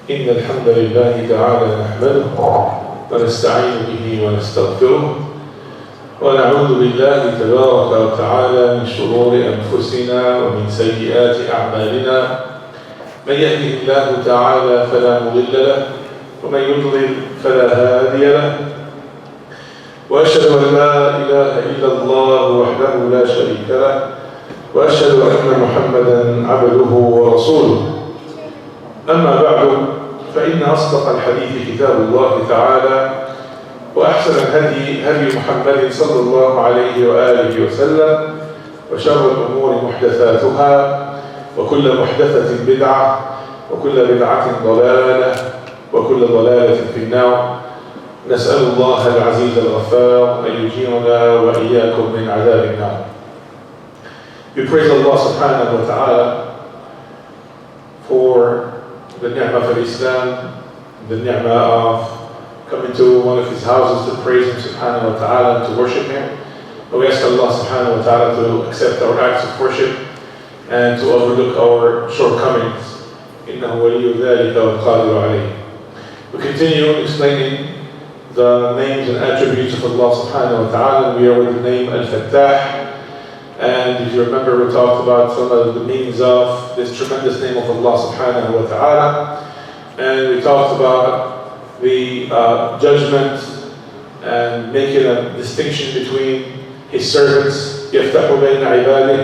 إن الحمد لله تعالى نحمده ونستعين به ونستغفره ونعوذ بالله تبارك وتعالى من شرور أنفسنا ومن سيئات أعمالنا. من يهده الله تعالى فلا مضل له ومن يضلل فلا هادي له، وأشهد أن لا إله إلا الله وحده لا شريك له، وأشهد أن محمدا عبده ورسوله. أما بعد، فإن أصدق الحديث كتاب الله تعالى، وأحسن الهدي هدي محمد صلى الله عليه وآله وسلم، وشر الأمور محدثاتها، وكل محدثة بدعة، وكل بدعة ضلالة، وكل ضلالة في النار. نسأل الله العزيز الغفار أن يجيرنا وإياكم من عذاب النار. We praise Allah subhanahu wa ta'ala for the ni'mah of Islam, the ni'mah of coming to one of his houses to praise him subhanahu wa ta'ala and to worship him. And we ask Allah subhanahu wa ta'ala to accept our acts of worship and to overlook our shortcomings. إِنَّهُ وَلِيُّ ذَلِكَ وَالْقَادِرُ عَلَيْهِ. We continue explaining the names and attributes of Allah subhanahu wa ta'ala. We are with the name Al-Fattah. And if you remember, we talked about some of the meanings of this tremendous name of Allah subhanahu wa ta'ala. And we talked about the judgment and making a distinction between his servants. يَفْتَحُ بَيْنَ عِبَادِهِ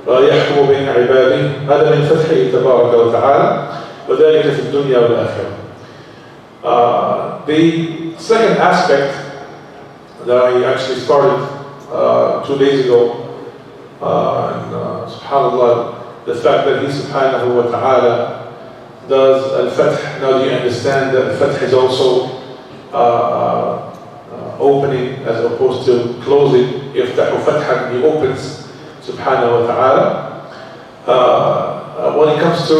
وَيَحْكُمُ بَيْنَ عِبَادِهِ. هذا من فتحه تبارك وتعالى وذلك في الدنيا والآخرة. The second aspect that I actually started 2 days ago, subhanAllah, the fact that he subhanahu wa ta'ala does al-fath. Now do you understand that al-fath is also opening as opposed to closing? يَفْتَحُ فَتْحًا, he opens subhanahu wa ta'ala. When it comes to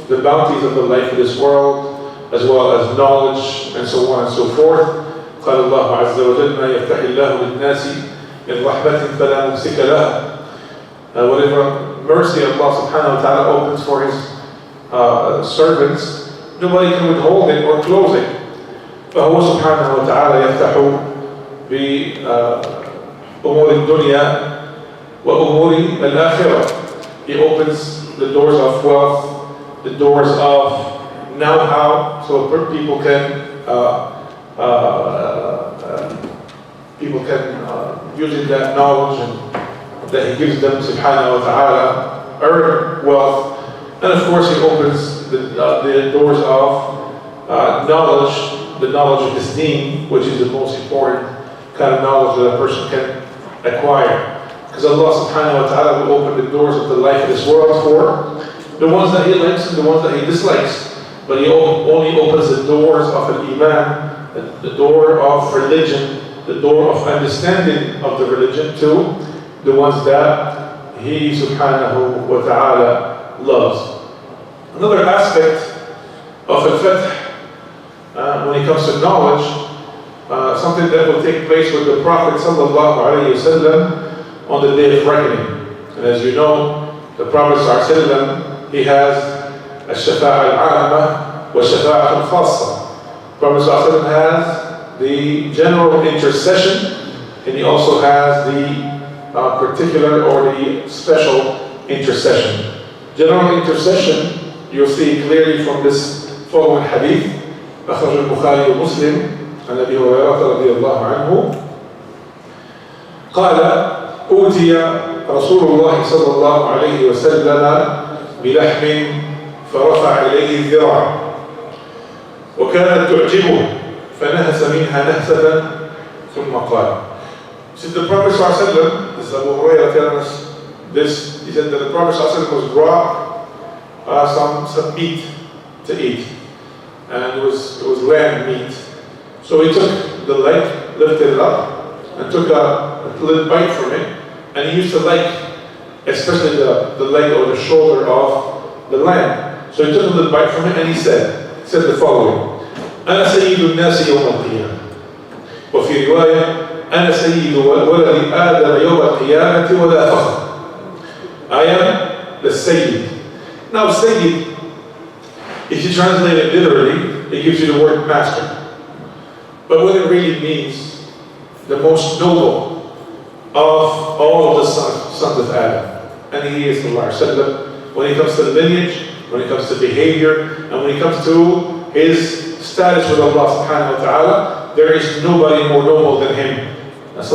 the bounties of the life of this world, as well as knowledge and so on and so forth, قال الله عز وجل ما يفتح الله للناس من رحمة فلا ممسك لها. Whatever mercy Allah subhanahu wa ta'ala opens for his servants, nobody can withhold it or close it. فهو سبحانه وتعالى يفتح بأمور الدنيا وأمور الآخرة. He opens the doors of wealth, the doors of know-how, so people can using that knowledge and that he gives them subhanahu wa ta'ala earn wealth. And of course he opens the doors of knowledge, the knowledge of his deen, which is the most important kind of knowledge that a person can acquire. Because Allah subhanahu wa ta'ala will open the doors of the life of this world for the ones that he likes and the ones that he dislikes. But he only opens the doors of an iman, the door of religion, the door of understanding of the religion to the ones that he subhanahu wa ta'ala loves. Another aspect of al-fath, when it comes to knowledge, something that will take place with the Prophet sallallahu alayhi wa sallam on the day of reckoning. And as you know, the Prophet sallallahu alayhi wa sallam, he has الشفاعة العامة والشفاعة الخاصة. Prophet ﷺ has the general intercession, and he also has the particular or the special intercession. General intercession, you'll see clearly from this following hadith, أخرج البخاري ومسلم عن أبي هريرة رضي الله عنه قال: أوتي رسول الله صلى الله عليه وسلم بلحم فرفع إليه الذراع وكانت تعجبه فنهس منها نهسة ثم قال. Since the Prophet ﷺ, this is Abu Hurairah telling us this, he said that the Prophet ﷺ was brought some meat to eat, and it was lamb meat. So he took the leg, lifted it up, and took a little bite from it, and he used to like, especially the leg or the shoulder of the lamb. So he took a little bite from it and he said the following: أنا سيد الناس يوم القيامة. وفي رواية: أنا سيد ولد آدم يوم القيامة ولا فخر. I am the Sayyid. Now Sayyid If you translate it literally, it gives you the word master. But what it really means, the most noble of all of the sons of Adam. And he is Allah. When it comes to the lineage, when it comes to behavior, and when it comes to his status with Allah subhanahu wa ta'ala, there is nobody more noble than him. So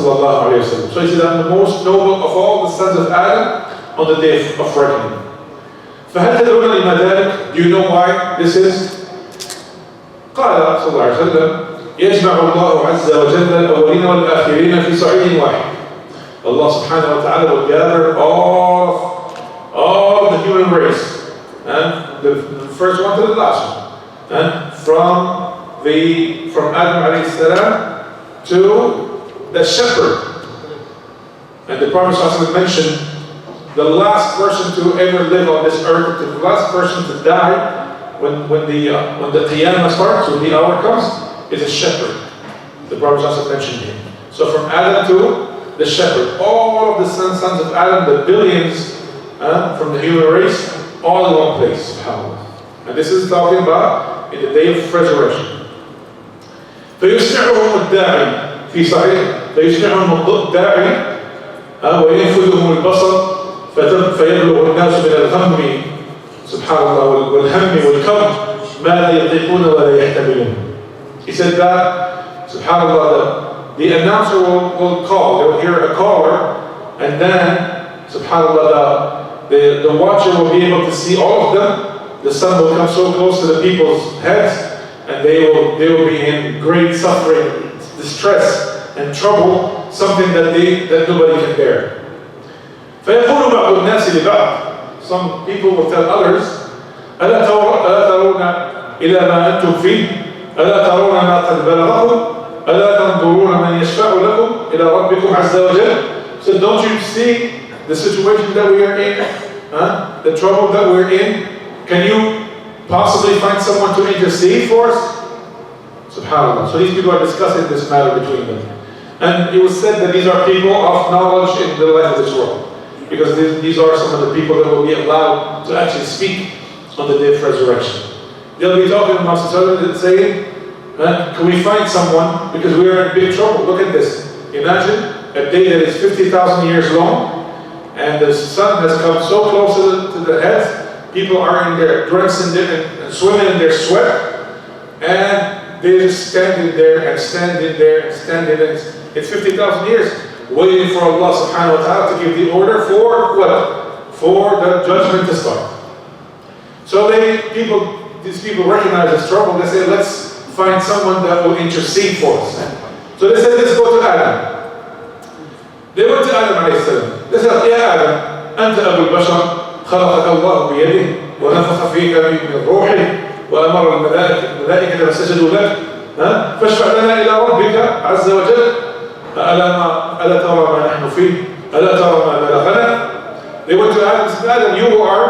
he said, I'm the most noble of all the sons of Adam on the day of reckoning. فهل تدرون لما ذلك? Do you know why this is? قال صلى الله عليه وسلم يجمع الله عز وجل الأولين والآخرين في صعيد واحد. Allah subhanahu wa ta'ala will gather all the human race, and the first one to the last one, and from Adam alayhi salam to the shepherd. And the Prophet ﷺ mentioned the last person to ever live on this earth, the last person to die when the Qiyamah starts, when the hour comes, is a shepherd. The Prophet ﷺ mentioned him. So from Adam to the shepherd, all of the sons of Adam, the billions from the human race, all in one place. SubhanAllah. And this is talking about in the day of resurrection. فيسمعهم الداعي في صحيح فيسمعهم الداعي وينفذهم البصر فيبلغ الناس من الغم سبحان الله والهم والكرب ما لا يطيقون ولا يحتملون. He said that subhanallah the announcer will call, they will hear a caller, and then subhanallah the watcher will be able to see all of them. The sun will come so close to the people's heads, and they will be in great suffering, distress and trouble, something that nobody can bear. فيقول بعض الناس لبعض, some people will tell others, ألا ترون إلى ما أنتم فيه ألا ترون ما قد بلغكم ألا تنظرون من يشفع لكم إلى ربكم عز وجل. So don't you see the situation that we are in, the trouble that we're in? Can you possibly find someone to intercede for us? SubhanAllah. So these people are discussing this matter between them. And it was said that these are people of knowledge in the life of this world, because these are some of the people that will be allowed to actually speak on the day of resurrection. They'll be talking amongst each other and saying, can we find someone, because we are in big trouble. Look at this. Imagine a day that is 50,000 years long, and the sun has come so close to the heads. People are in their drenched and swimming in their sweat, and they're just standing there and standing there and standing there. It's 50,000 years waiting for Allah subhanahu wa ta'ala to give the order for what? For the judgment to start. So these people recognize this trouble. They say, let's find someone that will intercede for us. So they said, let's go to Adam. They went to Adam alayhi salam. They said, Ya Adam, أنت أبو البشر خلقك الله بيده ونفخ فيك من روحه وأمر الملائكة فسجدوا لك فاشفع لنا إلى ربك عز وجل ألا ترى ما نحن فيه ألا ترى ما بلغنا. They went to Adam and said, Adam, you are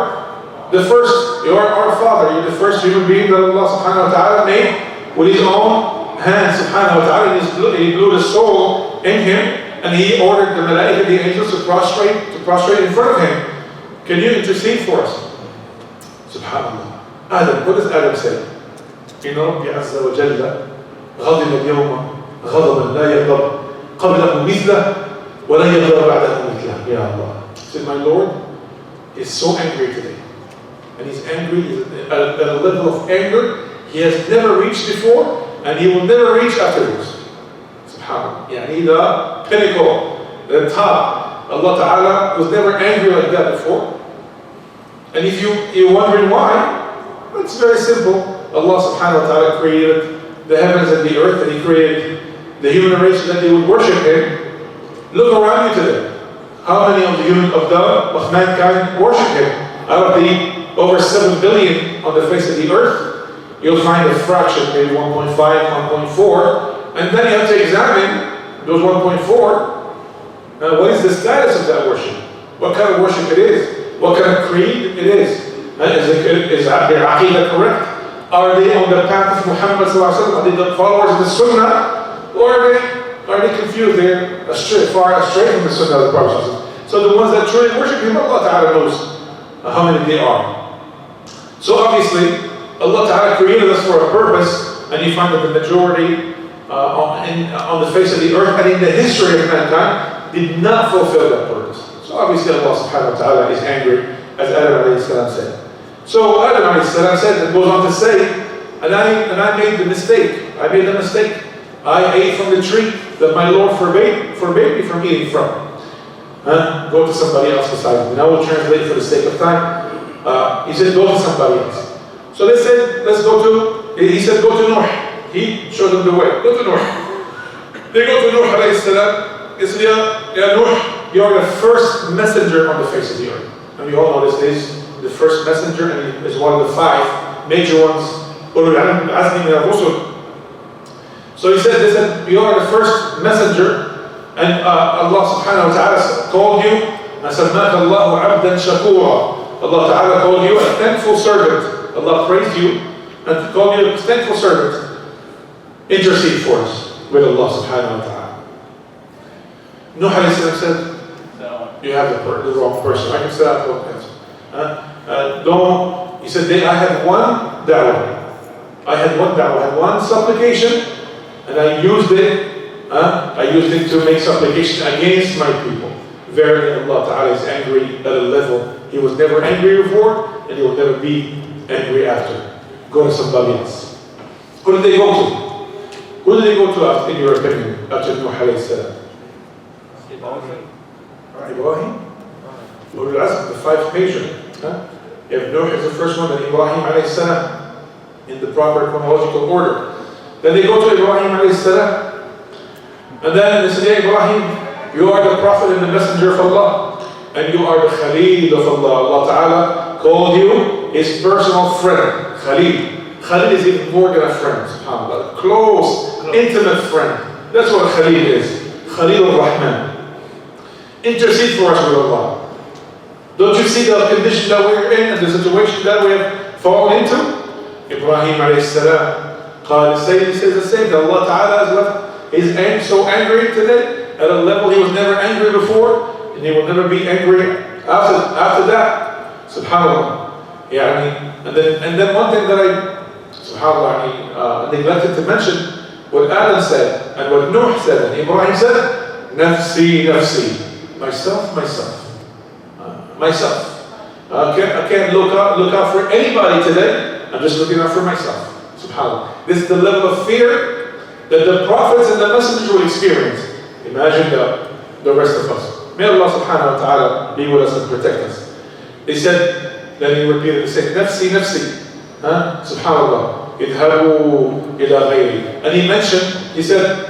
the first, you are our father, you're the first human being that Allah subhanahu wa ta'ala made with his own hands subhanahu wa ta'ala. He blew the soul in him, and he ordered the malaika, the angels, to prostrate in front of him. Can you intercede for us? Subhanallah. Adam, what does Adam say? إن ربي عز وجل غضب اليوم غضبا لا يغضب قبله مثله ولا يغضب بعده مثله. Ya Allah. He said, my Lord is so angry today. And he's angry at a level of anger he has never reached before, and he will never reach afterwards. Subhanallah. Yani the pinnacle, the top. Allah Ta'ala was never angry like that before. And if you're wondering why, it's very simple. Allah Subhanahu wa Ta'ala created the heavens and the earth, and He created the human race so that they would worship Him. Look around you today. How many of mankind worship Him? Out of the over 7 billion on the face of the earth, you'll find a fraction, maybe 1.5, 1.4, and then you have to examine those 1.4. What is the status of that worship? What kind of worship it is? What kind of creed it is? Is their aqidah correct? Are they on the path of Muhammad sallallahu alaihi wasallam? Are they the followers of the Sunnah? Or are they confused? They're far astray from the Sunnah of the Prophet. So the ones that truly worship Him, Allah Ta'ala knows how many they are. So obviously, Allah Ta'ala created us for a purpose, and you find that the majority on the face of the earth and in the history of mankind did not fulfill that purpose. So obviously Allah Subhanahu wa Ta'ala is angry, as Adam alayhi salam said. So Adam alayhi salam said, and goes on to say, and I made the mistake. I made a mistake. I ate from the tree that my Lord forbade me from eating from. Go to somebody else besides me. And I will translate for the sake of time. He said, go to somebody else. So they said, let's go to, he said, go to Nuh. He showed them the way. Go to Nuh. They go to Nuh alayhi salam. He said, Ya Nuh, you are the first messenger on the face of the earth. And we all know this is the first messenger, and he is one of the 5 major ones. So he said, they said, you are the first messenger, and Allah subhanahu wa ta'ala called you, and سَمَّاكَ اللَّهُ عَبْدًا شَكُورًا. Allah Ta'ala called you a thankful servant. Allah praised you and called you a thankful servant. Intercede for us with Allah subhanahu wa ta'ala. Nuh alayhi salam said, you have the wrong person. I can say that wrong person. He said, I had one da'wah. I had one supplication, and I used it to make supplication against my people. Verily Allah Ta'ala is angry at a level He was never angry before, and He will never be angry after. Go to somebody else. Who did they go to? Who did they go to, in your opinion, after Nuh alayhi salam? Ibrahim? Ulul Azm, the 5 major. If Nuh is the first one, then Ibrahim alayhi salam, in the proper chronological order. Then they go to Ibrahim alayhi salam, and then they say, Ibrahim, you are the prophet and the messenger of Allah, and you are the Khalil of Allah. Allah Ta'ala called you His personal friend. Khalil. Khalil is even more than a friend, subhanAllah. A close, intimate friend. That's what Khalil is. Khalil al-Rahman. Intercede for us with Allah. Don't you see the condition that we're in and the situation that we have fallen into? Ibrahim alayhi salam, he says the same, that Allah Ta'ala has left He's so angry today at a level He was never angry before, and He will never be angry after that. SubhanAllah. And then one thing that I neglected to mention, what Adam said, and what Nuh said, and Ibrahim said, Nafsi, Nafsi. Myself. I can't look out for anybody today. I'm just looking out for myself. SubhanAllah. This is the level of fear that the prophets and the messengers will experience. Imagine the rest of us. May Allah subhanahu wa ta'ala be with us and protect us. They said, then he repeated, he said, Nafsi, Nafsi. SubhanAllah. Idhabu ila ghayri. And he mentioned, he said,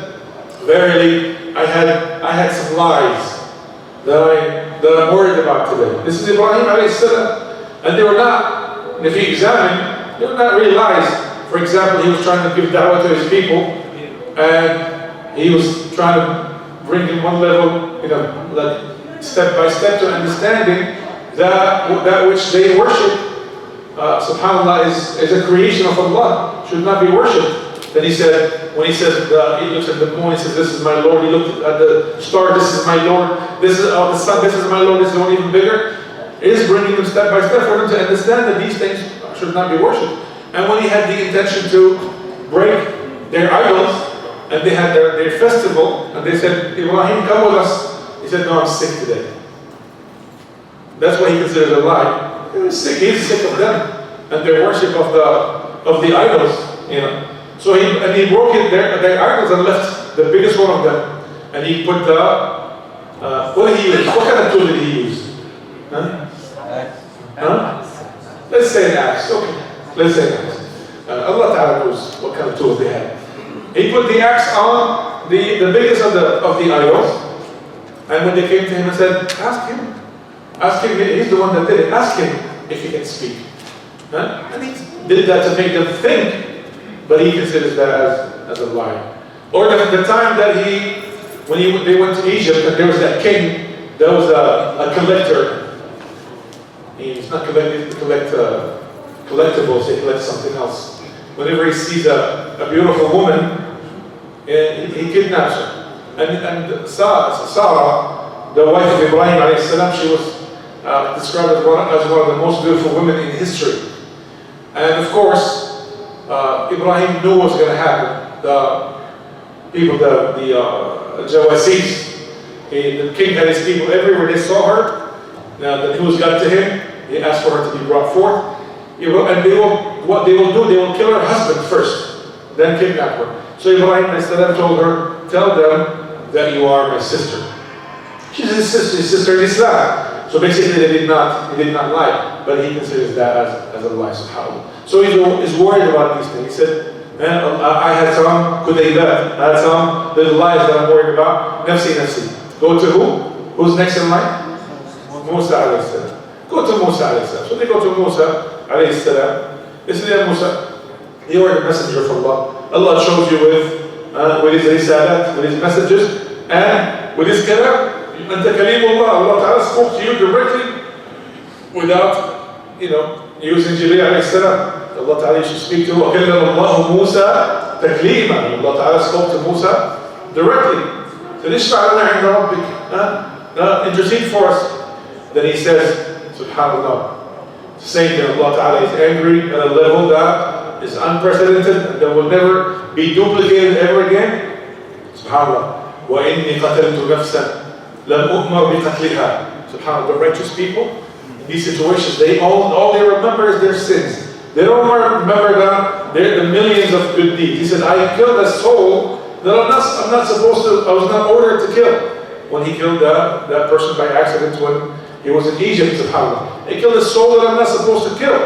verily, I had some lies that I'm worried about today. This is Ibrahim alayhi salam. And they were not, if you examine, they were not really lies. For example, he was trying to give da'wah to his people, and he was trying to bring in one level, like step by step to understanding that which they worship, subhanAllah, is a creation of Allah, should not be worshipped. Then he said, when he says, he looks at the moon, he says, this is my Lord. He looked at the star, this is my Lord. This is the sun, this is my Lord. This is one even bigger. It is bringing them step by step for them to understand that these things should not be worshipped. And when he had the intention to break their idols, and they had their festival, and they said, Ibrahim, come with us. He said, no, I'm sick today. That's what he considered a lie. He was sick. He's sick of them and their worship of the idols. So he broke their idols and left the biggest one of them. And he put what did he use? What kind of tool did he use? Let's say an axe. Okay. Let's say an axe. Allah Ta'ala knows what kind of tools they had. He put the axe on the biggest of the idols. And when they came to him and said, ask him, he's the one that did it. Ask him if he can speak. And he did that to make them think, but he considers that as a lie. Or the time that they went to Egypt, and there was that king that was a collector. He's not collecting, collectibles, he collects something else. Whenever he sees a beautiful woman, he kidnaps her. And Sarah, the wife of Ibrahim alayhi salam, she was described as one of the most beautiful women in history. And of course, Ibrahim knew what was going to happen. The people, the Jawasis, the king had his people everywhere. They saw her. Now the news got to him. He asked for her to be brought forth. What they will do, they will kill her husband first, then kidnap her. So Ibrahim told her, tell them that you are my sister. She's his sister in Islam. So basically he did not lie, but he considers that as a lie, subhanAllah. So he's worried about these things. He said, I had some kudaybat, I had some little lies that I'm worried about. Nafsi. Go to who? Who's next in line? Musa alayhi salam. Go to Musa alayhi salam. So they go to Musa alayhi salam. They say, Ya Musa, you are the messenger of Allah. Allah shows you with his risalat, with his messages, and with his kalam. Anta kalimullah. Allah Ta'ala spoke to you directly without, using Jibreel alayhi salam. Allah Ta'ala used to speak to وَكَلَّمَ اللَّهُ مُوسَى تَكْلِيمًا. Allah Ta'ala spoke to Musa directly. So اشفع لنا عند ربك. Intercede for us. Then he says, subhanAllah, saying that Allah Ta'ala is angry at a level that is unprecedented and that will never be duplicated ever again. SubhanAllah. وَإِنِّي قَتَلْتُ نَفْسًا لَمْ أُؤْمَرْ بِقَتْلِهَا. SubhanAllah, the righteous people, in these situations, all they remember is their sins. They don't remember the millions of good deeds. He said, I killed a soul that I'm not supposed to, I was not ordered to kill. When he killed that person by accident when he was in Egypt, subhanAllah. He killed a soul that I'm not supposed to kill.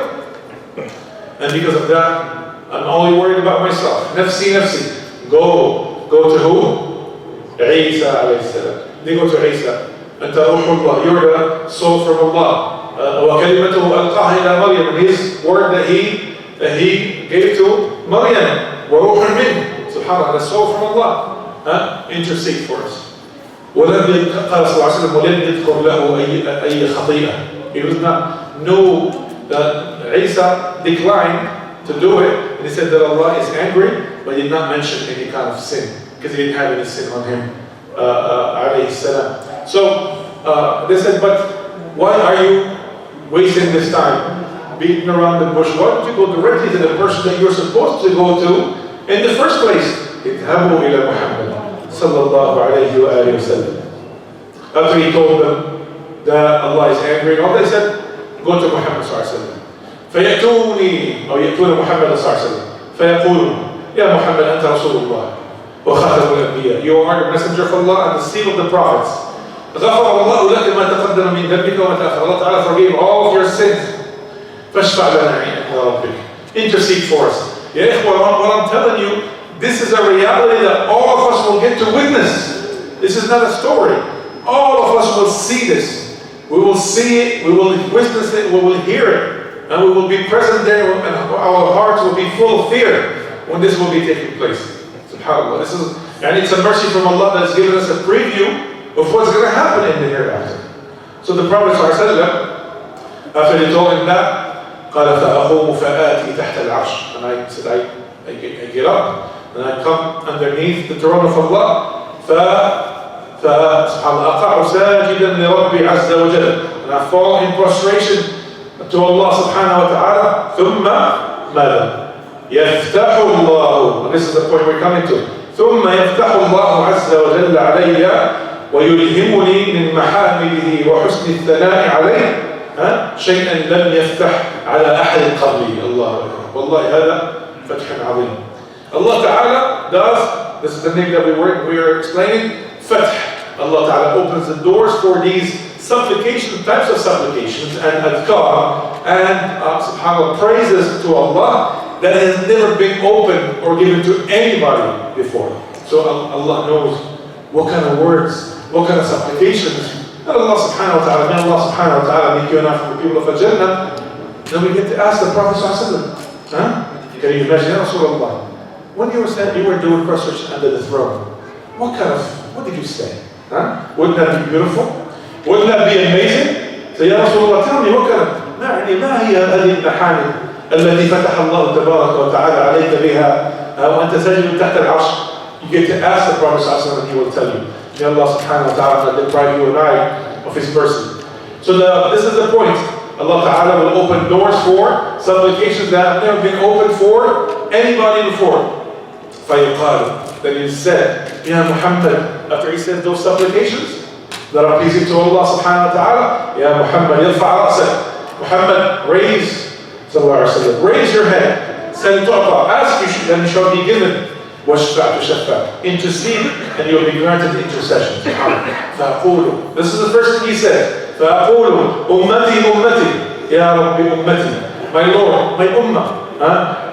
And because of that, I'm only worried about myself. Nafsi. Go to who? Isa alayhi salam. They go to Isa. Anta ruhullah. You're the soul from Allah. وَكَلِمَتُهُ أَلْقَاهَا إِلَى مَرْيَمَ. And his word that he gave to Maryam. وَرُوحٌ مِّنْهُ. SubhanAllah, the soul from Allah. Intercede for us. ولم قال صلى الله عليه وسلم ولم يذكر له أي خطيئة. He was not know that Isa declined to do it, and he said that Allah is angry, but he did not mention any kind of sin because he didn't have any sin on him. Alayhi salam. So they said, but why are you wasting this time beating around the bush? Why don't you go directly to the person that you're supposed to go to in the first place? اذهبوا إلى محمد صلى الله عليه وآله وسلم. After he told them that Allah is angry, and all they said, go to Muhammad صلى الله عليه وسلم. فيأتوني أو يأتون محمد صلى الله عليه وسلم فيقولون يا محمد أنت رسول الله وخاتم الأنبياء. You are the messenger of Allah and the seal of the prophets. غفر الله لك ما تقدم من ذنبك وما تأخر. Allah Ta'ala forgave all of your sins. فاشفع لنا عند ربك. Intercede for us. Ya ikhwa, what I'm telling you, this is a reality that all of us will get to witness. This is not a story. All of us will see this. We will see it, we will witness it, we will hear it, and we will be present there, and our hearts will be full of fear when this will be taking place. SubhanAllah. And it's a mercy from Allah that's given us a preview of what's going to happen in the hereafter. So the Prophet ﷺ, after he told him that, قال فأقوم فآتي تحت العرش. And I said, I get up and I come underneath the throne of Allah. فسبحان الله أقع ساجدا لربي عز وجل. And I fall in prostration to Allah subhanahu wa ta'ala. ثم ماذا؟ يفتح الله. And this is the point we're coming to. ثم يفتح الله عز وجل علي ويلهمني من محامده وحسن الثناء عليه شيئا لم يفتح على أحد قبلي. الله أكبر. والله هذا فتح عظيم. Allah Ta'ala does, this is the name that we are explaining, Fath. Allah Ta'ala opens the doors for these supplications, types of supplications and adhkar and subhanAllah, praises to Allah that has never been opened or given to anybody before. So Allah knows what kind of words, what kind of supplications. And Allah subhanahu wa ta'ala, may Allah subhanahu wa ta'ala make you and I from the people of Jannah. Then we get to ask the Prophet sallallahu alaihi wasallam, can you imagine, Ya Rasulullah, when you were doing prostration under the throne, what did you say? Wouldn't that be beautiful? Wouldn't that be amazing? So Ya Rasulullah, tell me, what kind of, ما هي هذه المحامد التي فتح الله تبارك وتعالى عليك بها وأنت ساجد تحت العرش. You get to ask the Prophet sallallahu alaihi wasallam and he will tell you. May Allah subhanahu wa ta'ala deprive you and I of his person. So this is the point. Allah Ta'ala will open doors for supplications that have never been opened for anybody before. فَيُقَالُ, then he said, Ya Muhammad, after he said those supplications that are pleasing to Allah Subhanahu wa Ta'ala, Ya Muhammad, يرفع رأسك, Muhammad, raise, sallallahu alayhi wa sallam, raise your head, send tu'ta, ask you, and you shall be given, وَشْفَعْ تُشَفَّعْ, intercede, and you will be granted intercession. فَأَقُولُ, this is the first thing he said, فَأَقُولُ أُمَّتِي أُمَّتِي, Ya Rabbi ummati, my Lord, my ummah.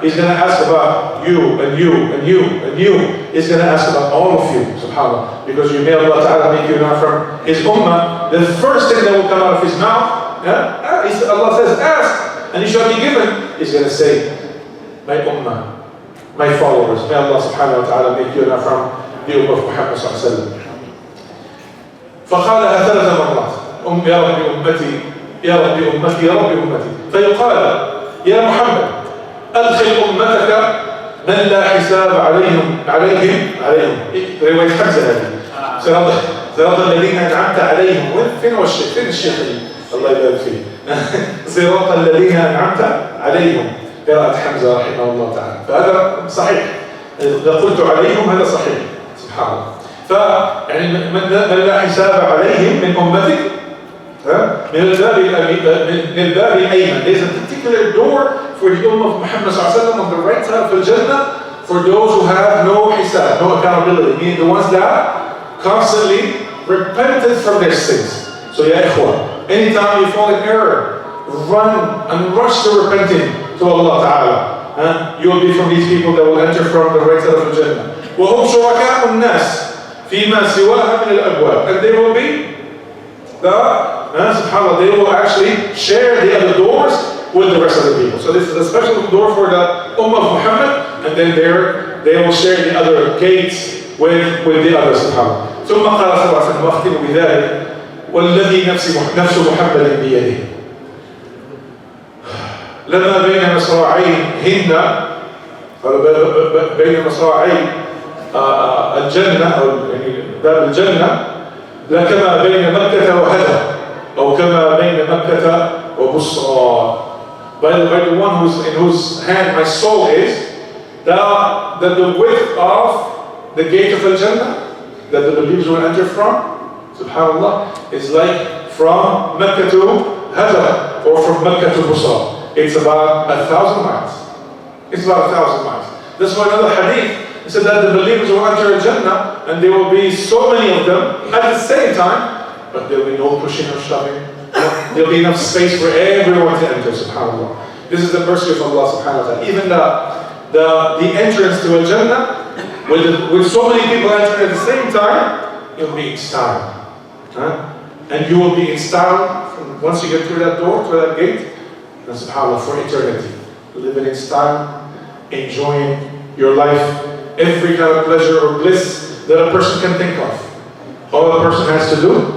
He's going to ask about you and you and you and you. He's going to ask about all of you, subhanAllah. Because you may Allah Ta'ala make you not from his ummah. The first thing that will come out of his mouth, Allah says, ask, and you shall be given. He's going to say, my ummah, my followers. May Allah subhanahu wa ta'ala make you not from the ummah of Muhammad sallallahu alayhi wa sallam. فقالها 3 مرات. يا ربي أمتي يا ربي أمتي يا ربي أمتي. فيقال يا محمد أدخل أمتك من لا حساب عليهم رواية حمزة هذه صراط الذين أنعمت عليهم. فين هو الشيخ؟ فين الشيخ الله يبارك فيه؟ صراط الذين أنعمت عليهم قراءة حمزة رحمه الله تعالى. فهذا صحيح، إذا قلت عليهم هذا صحيح سبحان الله. فيعني من لا حساب عليهم من أمتك من الباب الأيمن. There's a particular door for the Ummah of Muhammad sallallahu alaihi wasallam on the right side of Jannah for those who have no hisab, no accountability, meaning the ones that constantly repented from their sins. So ya ikhwan, anytime you fall in error, run and rush to repenting to Allah Ta'ala. You will be from these people that will enter from the right side of Jannah. وَهُمْ شُرَكَاءُ النَّاسِ فِيمَا سِوَاهَا مِنَ الْأَبْوَابِ. And they will be subhanAllah, they will actually share the other doors with the rest of the people. So this is a special door for the Ummah of Muhammad, and then they will share the other gates with the others, subhanAllah. ثم قال صلى الله عليه وسلم واختم بذلك والذي نفس محمد بيده لما بين مصراعيهن بين مصراعي الجنة أو يعني باب الجنة لكما بين مكة وهدى أو كما بين مكة وبصرى. By the one in whose hand my soul is, that the width of the gate of Al-Jannah that the believers will enter from, subhanAllah, is like from Mecca to Hada or from Mecca to Busra. It's about 1,000 miles. It's about 1,000 miles. That's why another hadith said that the believers will enter Al-Jannah and there will be so many of them at the same time, but there will be no pushing or shoving. There will be enough space for everyone to enter, subhanAllah. This is the mercy of Allah subhanahu wa ta'ala. Even the entrance to Al-Jannah, with so many people entering at the same time, you'll be in style. And you will be in style once you get through that door, through that gate, and subhanAllah, for eternity. Living in style, enjoying your life, every kind of pleasure or bliss that a person can think of. All a person has to do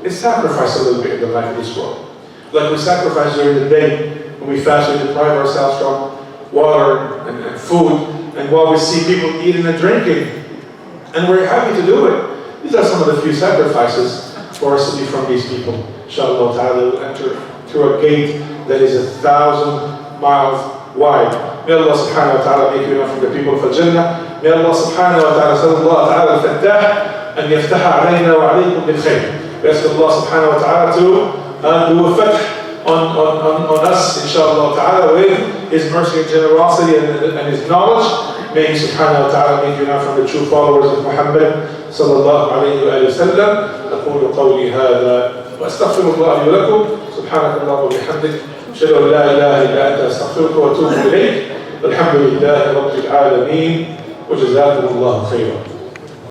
is sacrifice a little bit in the life of this world. Like we sacrifice during the day when we fast, we deprive ourselves from water and food, and while we see people eating and drinking, and we're happy to do it. These are some of the few sacrifices for us to be from these people. Inshallah ta'ala, will enter through a gate that is 1,000 miles wide. May Allah subhanahu wa ta'ala make you from the people of Al-Jannah. May Allah subhanahu wa ta'ala sallallahu ta'ala al-Fattah and yaftaha alayna wa alaykum bil khayr. We ask Allah subhanahu wa ta'ala to do a fath on us, inshallah ta'ala, with His mercy and generosity and His knowledge. May He subhanahu wa ta'ala make you now from the true followers of Muhammad sallallahu alayhi wa sallam. أقول قولي هذا وأستغفر الله لي ولكم. سبحانك اللهم وبحمدك أشهد أن لا إله إلا أنت أستغفرك وأتوب إليك. والحمد لله رب العالمين وجزاكم الله خيرا.